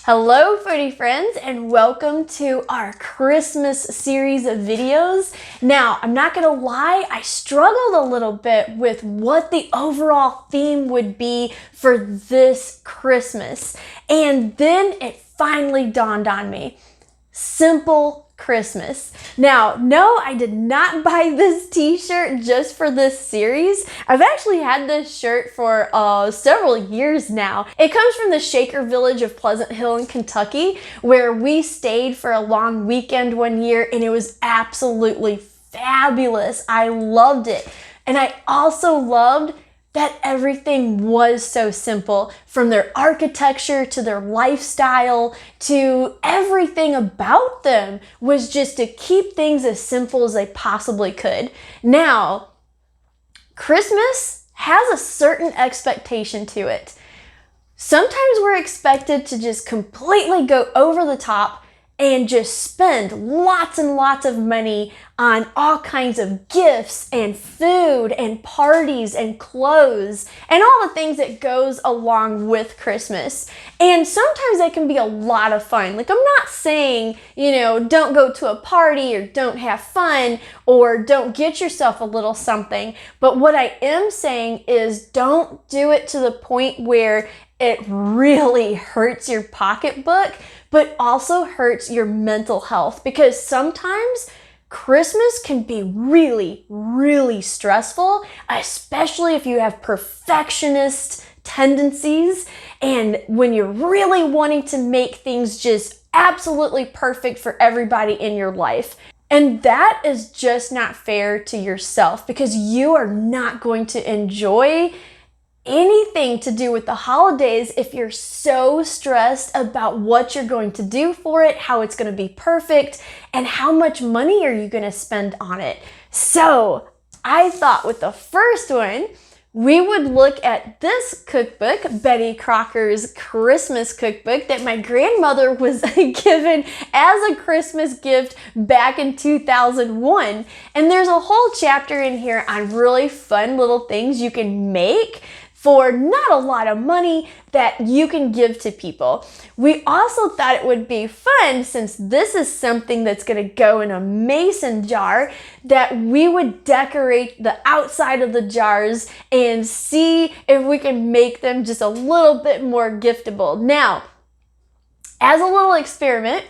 Hello foodie friends, and welcome to our Christmas series of videos. Now, I'm not gonna lie, I struggled a little bit with what the overall theme would be for this Christmas. And then it finally dawned on me. Simple Christmas. Now, no, I did not buy this t-shirt just for this series. I've actually had this shirt for several years now. It comes from the Shaker Village of Pleasant Hill in Kentucky, where we stayed for a long weekend one year, and it was absolutely fabulous. I loved it. And I also loved that everything was so simple, from their architecture to their lifestyle to everything about them was just to keep things as simple as they possibly could. Now, Christmas has a certain expectation to it. Sometimes we're expected to just completely go over the top and just spend lots and lots of money on all kinds of gifts and food and parties and clothes and all the things that goes along with Christmas. And sometimes that can be a lot of fun. Like, I'm not saying, don't go to a party or don't have fun or don't get yourself a little something. But what I am saying is don't do it to the point where it really hurts your pocketbook, but also hurts your mental health, because sometimes Christmas can be really, really stressful, especially if you have perfectionist tendencies and when you're really wanting to make things just absolutely perfect for everybody in your life. And that is just not fair to yourself, because you are not going to enjoy anything to do with the holidays if you're so stressed about what you're going to do for it, how it's going to be perfect, and how much money are you going to spend on it. So I thought with the first one, we would look at this cookbook, Betty Crocker's Christmas cookbook, that my grandmother was given as a Christmas gift back in 2001. And there's a whole chapter in here on really fun little things you can make for not a lot of money that you can give to people. We also thought it would be fun, since this is something that's gonna go in a mason jar, that we would decorate the outside of the jars and see if we can make them just a little bit more giftable. Now, as a little experiment,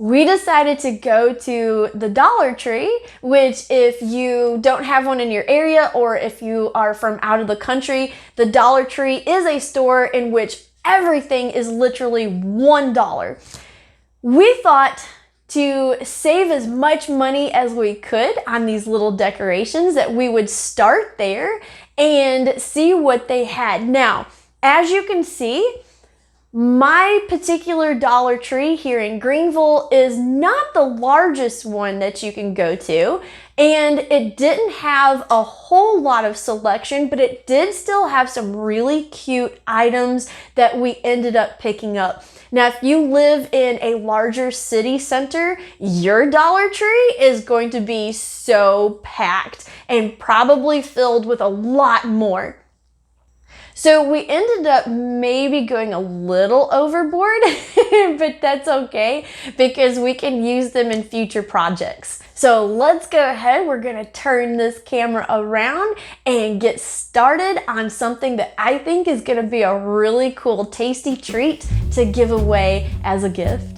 we decided to go to the Dollar Tree, which, if you don't have one in your area or if you are from out of the country, the Dollar Tree is a store in which everything is literally $1. We thought to save as much money as we could on these little decorations that we would start there and see what they had. Now, as you can see, my particular Dollar Tree here in Greenville is not the largest one that you can go to, and it didn't have a whole lot of selection, but it did still have some really cute items that we ended up picking up. Now, if you live in a larger city center, your Dollar Tree is going to be so packed and probably filled with a lot more. So we ended up maybe going a little overboard, but that's okay, because we can use them in future projects. So let's go ahead. We're gonna turn this camera around and get started on something that I think is gonna be a really cool, tasty treat to give away as a gift.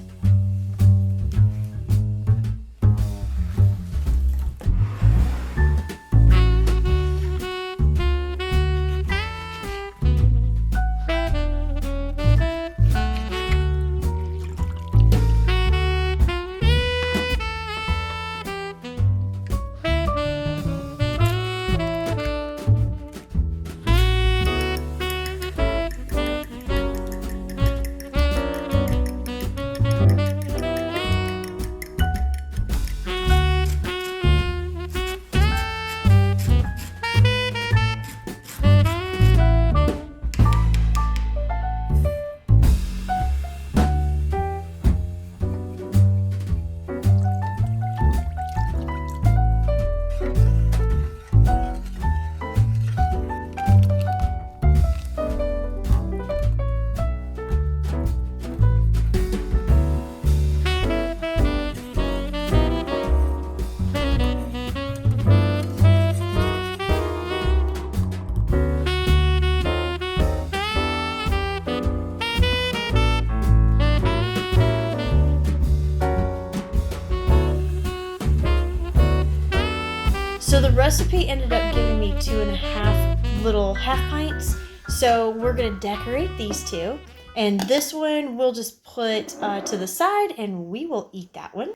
the recipe ended up giving me 2.5 little half pints. So we're gonna decorate these two. And this one we'll just put to the side and we will eat that one.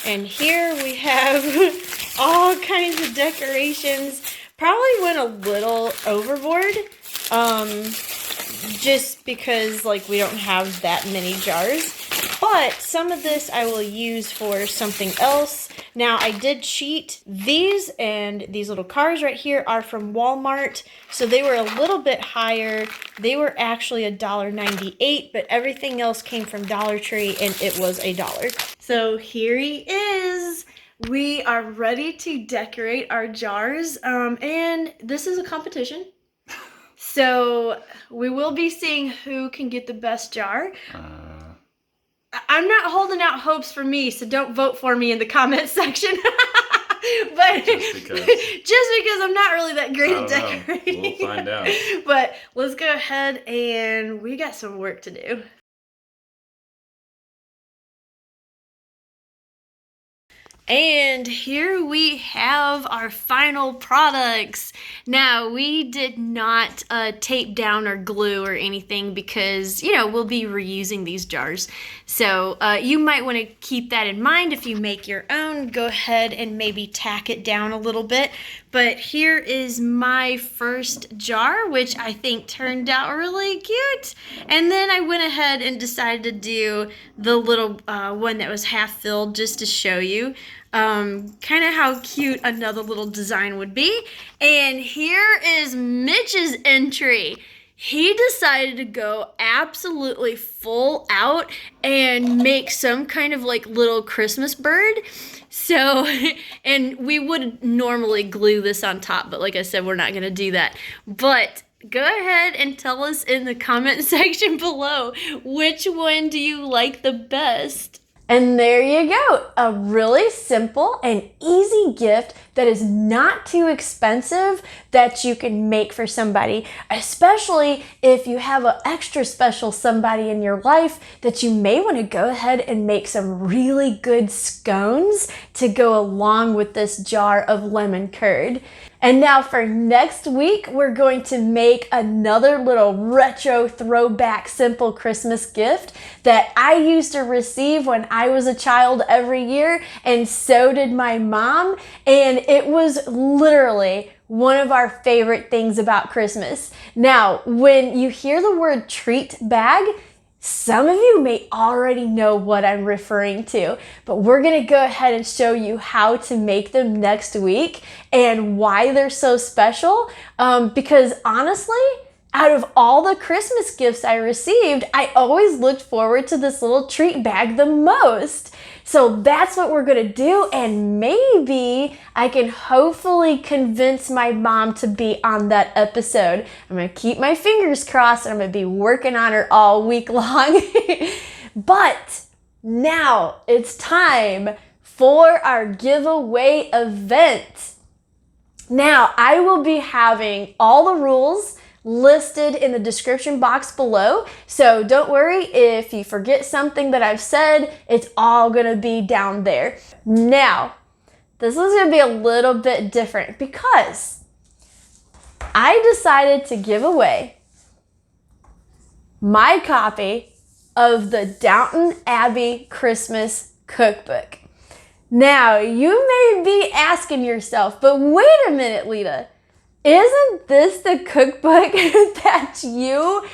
And here we have all kinds of decorations. Probably went a little overboard, just because like we don't have that many jars. But some of this I will use for something else. Now I did cheat. These and these little cars right here are from Walmart. So they were a little bit higher. They were actually $1.98, but everything else came from Dollar Tree and it was $1. So here he is. We are ready to decorate our jars. And this is a competition. So we will be seeing who can get the best jar. I'm not holding out hopes for me, so don't vote for me in the comment section. But just because I'm not really that great at decorating. We'll find out. But let's go ahead and we got some work to do. And here we have our final products. Now, we did not tape down or glue or anything because, you know, we'll be reusing these jars. So you might want to keep that in mind. If you make your own, go ahead and maybe tack it down a little bit. But here is my first jar, which I think turned out really cute. And then I went ahead and decided to do the little one that was half filled just to show you kind of how cute another little design would be. And here is Mitch's entry. He decided to go absolutely full out and make some kind of like little Christmas bird. So, and we would normally glue this on top, but like I said, we're not going to do that. But go ahead and tell us in the comment section below, which one do you like the best? And there you go, a really simple and easy gift that is not too expensive that you can make for somebody, especially if you have an extra special somebody in your life that you may want to go ahead and make some really good scones to go along with this jar of lemon curd. And now for next week, we're going to make another little retro throwback simple Christmas gift that I used to receive when I was a child every year, and so did my mom. And it was literally one of our favorite things about Christmas. Now, when you hear the word treat bag, some of you may already know what I'm referring to, but we're gonna go ahead and show you how to make them next week and why they're so special. Because honestly, out of all the Christmas gifts I received, I always looked forward to this little treat bag the most. So that's what we're gonna do, and maybe I can hopefully convince my mom to be on that episode. I'm gonna keep my fingers crossed, and I'm gonna be working on her all week long. But now it's time for our giveaway event. Now, I will be having all the rules listed in the description box below. So don't worry if you forget something that I've said, it's all gonna be down there. Now, this is gonna be a little bit different because I decided to give away my copy of the Downton Abbey Christmas Cookbook. Now, you may be asking yourself, but wait a minute, Lita. Isn't this the cookbook that you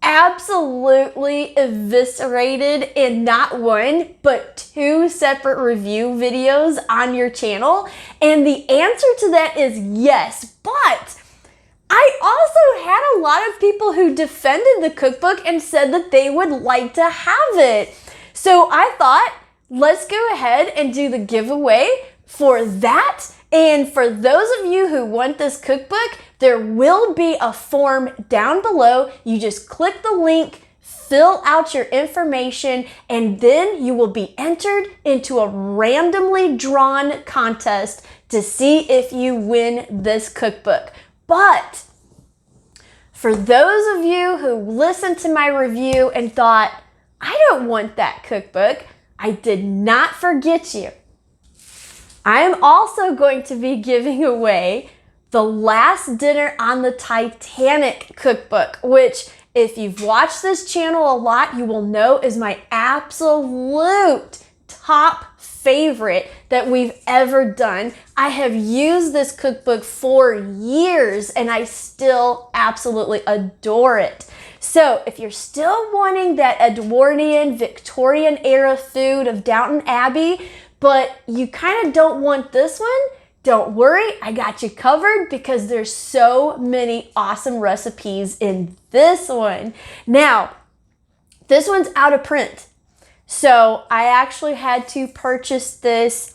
absolutely eviscerated in not one, but 2 separate review videos on your channel? And the answer to that is yes, but I also had a lot of people who defended the cookbook and said that they would like to have it. So I thought, let's go ahead and do the giveaway for that. And for those of you who want this cookbook, there will be a form down below. You just click the link, fill out your information, and then you will be entered into a randomly drawn contest to see if you win this cookbook. But for those of you who listened to my review and thought, I don't want that cookbook, I did not forget you. I am also going to be giving away the Last Dinner on the Titanic cookbook, which if you've watched this channel a lot, you will know is my absolute top favorite that we've ever done. I have used this cookbook for years and I still absolutely adore it. So if you're still wanting that Edwardian, Victorian era food of Downton Abbey, but you kind of don't want this one, don't worry, I got you covered because there's so many awesome recipes in this one. Now, this one's out of print. So I actually had to purchase this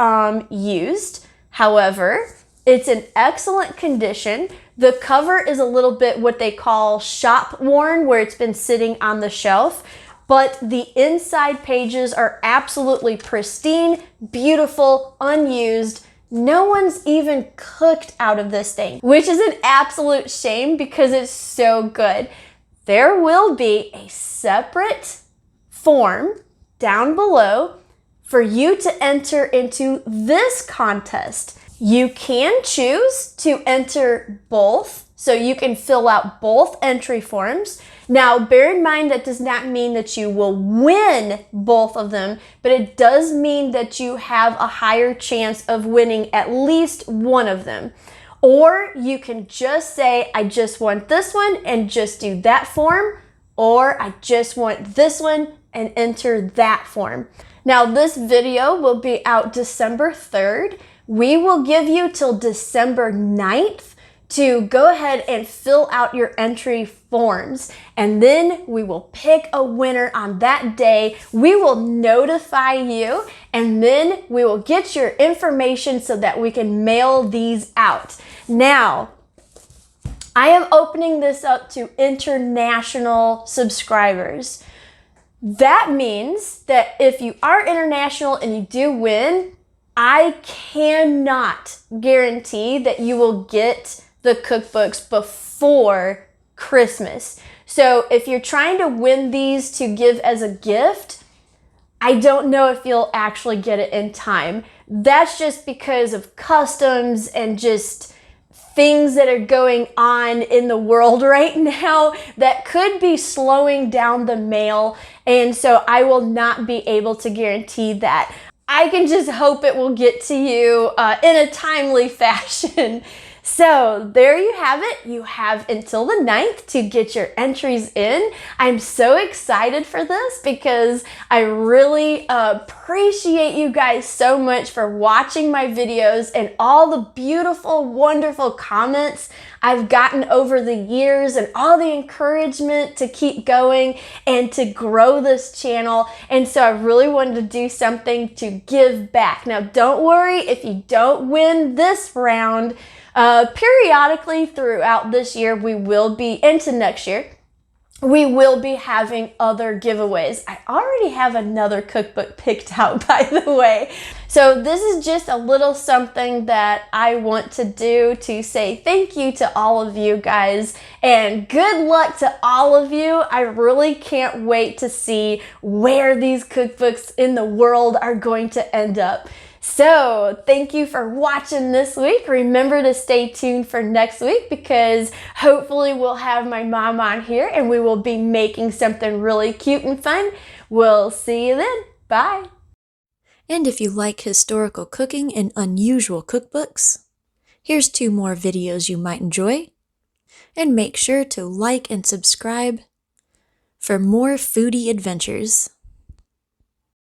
used. However, it's in excellent condition. The cover is a little bit what they call shop worn, where it's been sitting on the shelf. But the inside pages are absolutely pristine, beautiful, unused. No one's even cooked out of this thing, which is an absolute shame because it's so good. There will be a separate form down below for you to enter into this contest. You can choose to enter both, so you can fill out both entry forms. Now, bear in mind that does not mean that you will win both of them, but it does mean that you have a higher chance of winning at least one of them. Or you can just say, I just want this one and just do that form, or I just want this one and enter that form. Now, this video will be out December 3rd. We will give you till December 9th to go ahead and fill out your entry forms, and then we will pick a winner on that day. We will notify you, and then we will get your information so that we can mail these out. Now, I am opening this up to international subscribers. That means that if you are international and you do win, I cannot guarantee that you will get the cookbooks before Christmas. So if you're trying to win these to give as a gift, I don't know if you'll actually get it in time. That's just because of customs and just things that are going on in the world right now that could be slowing down the mail. And so I will not be able to guarantee that. I can just hope it will get to you in a timely fashion. So there you have it. You have until the 9th to get your entries in. I'm so excited for this because I really appreciate you guys so much for watching my videos and all the beautiful, wonderful comments I've gotten over the years and all the encouragement to keep going and to grow this channel. And so I really wanted to do something to give back. Now, don't worry if you don't win this round. Periodically throughout this year, we will be into next year. We will be having other giveaways. I already have another cookbook picked out, by the way. So this is just a little something that I want to do to say thank you to all of you guys and good luck to all of you. I really can't wait to see where these cookbooks in the world are going to end up. So thank you for watching this week. Remember to stay tuned for next week because hopefully we'll have my mom on here and we will be making something really cute and fun. We'll see you then. Bye. And if you like historical cooking and unusual cookbooks, here's 2 more videos you might enjoy. And make sure to like and subscribe for more foodie adventures.